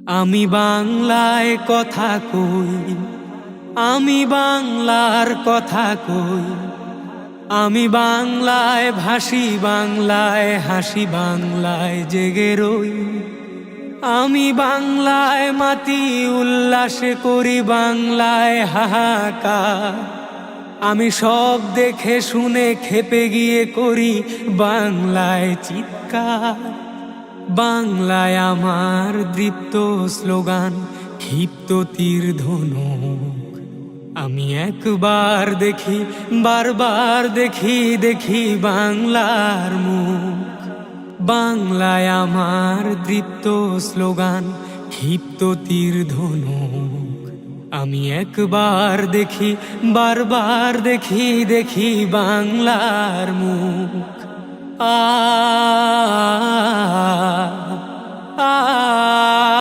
আমি বাংলায় কথা কই, আমি বাংলার কথা কই, আমি বাংলায় ভাসি, বাংলায় হাসি, বাংলায় জেগে রই। আমি বাংলায় মাতি, উল্লাসে করি, বাংলায় হাহাকার। আমি সব দেখে শুনে খেপে গিয়ে করি বাংলায় চিৎকার। বাংলায় আমার দৃপ্ত স্লোগান, ক্ষিপ্ত তীর ধনুক। আমি একবার দেখি, বারবার দেখি, দেখি বাংলার মুখ। বাংলায় আমার দৃপ্ত স্লোগান, ক্ষিপ্ত তীর ধনুক। আমি একবার দেখি, বারবার দেখি, দেখি বাংলার মুখ। আ